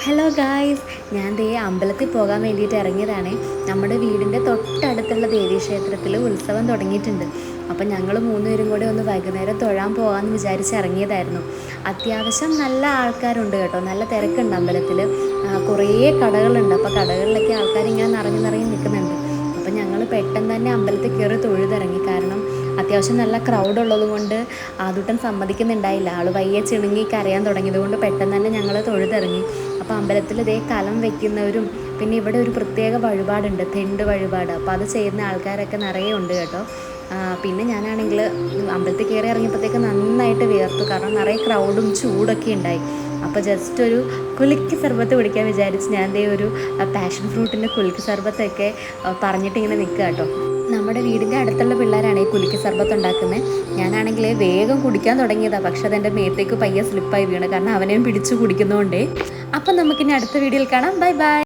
Hello guys, ഞാൻ ദേ അമ്പലത്തിൽ പോകാൻ വേണ്ടിയിട്ട് ഇറങ്ങിയതാണ്. നമ്മുടെ വീടിൻ്റെ തൊട്ടടുത്തുള്ള ദേവീക്ഷേത്രത്തിൽ ഉത്സവം തുടങ്ങിയിട്ടുണ്ട്. അപ്പം ഞങ്ങൾ മൂന്നുപേരും കൂടി ഒന്ന് വൈകുന്നേരം തൊഴാൻ പോകാമെന്ന് വിചാരിച്ച് ഇറങ്ങിയതായിരുന്നു. അത്യാവശ്യം നല്ല ആൾക്കാരുണ്ട് കേട്ടോ, നല്ല തിരക്കുണ്ട് അമ്പലത്തിൽ. കുറേ കടകളുണ്ട്. അപ്പോൾ കടകളിലൊക്കെ ആൾക്കാരിങ്ങനെ നിറഞ്ഞ് നിൽക്കുന്നുണ്ട്. അപ്പം ഞങ്ങൾ പെട്ടെന്ന് തന്നെ അമ്പലത്തിൽ കയറി തൊഴുതിറങ്ങി. കാരണം അത്യാവശ്യം നല്ല ക്രൗഡ് ഉള്ളത് കൊണ്ട് ആദൂട്ടൻ സമ്മതിക്കുന്നുണ്ടായില്ല. ആൾ വയ്യെ ചിണുങ്ങി കരയാൻ തുടങ്ങിയത് കൊണ്ട് പെട്ടെന്ന് തന്നെ ഞങ്ങൾ തൊഴുതിറങ്ങി. അപ്പോൾ അമ്പലത്തിൽ ഇതേ കലം വെക്കുന്നവരും പിന്നെ ഇവിടെ ഒരു പ്രത്യേക വഴിപാടുണ്ട്, തെണ്ട് വഴിപാട്. അപ്പോൾ അത് ചെയ്യുന്ന ആൾക്കാരൊക്കെ നിറയെ ഉണ്ട് കേട്ടോ. പിന്നെ ഞാനാണെങ്കിൽ അമ്പലത്തിൽ കയറി ഇറങ്ങിയപ്പോഴത്തേക്ക് നന്നായിട്ട് വിയർത്തു. കാരണം നിറയെ ക്രൗഡും ചൂടൊക്കെ ഉണ്ടായി. അപ്പോൾ ജസ്റ്റ് ഒരു കുലുക്കി സർബത്ത് കുടിക്കാൻ വിചാരിച്ച് ഞാൻ ദേ ഒരു പാഷൻ ഫ്രൂട്ടിൻ്റെ കുലുക്കി സർബത്തൊക്കെ പറഞ്ഞിട്ടിങ്ങനെ നിൽക്കുക കേട്ടോ. നമ്മുടെ വീടിൻ്റെ അടുത്തുള്ള പിള്ളേരാണ് ഈ കുലുക്കി സർബത്ത് ഉണ്ടാക്കുന്നത്. ഞാനാണെങ്കിൽ വേഗം കുടിക്കാൻ തുടങ്ങിയതാണ്, പക്ഷെ അതെൻ്റെ മേത്തേക്ക് പയ്യെ സ്ലിപ്പായി വീണ്. കാരണം അവനെയും പിടിച്ച് കുടിക്കുന്നതുകൊണ്ടേ. അപ്പം നമുക്കിനി അടുത്ത വീഡിയോയിൽ കാണാം. Bye bye.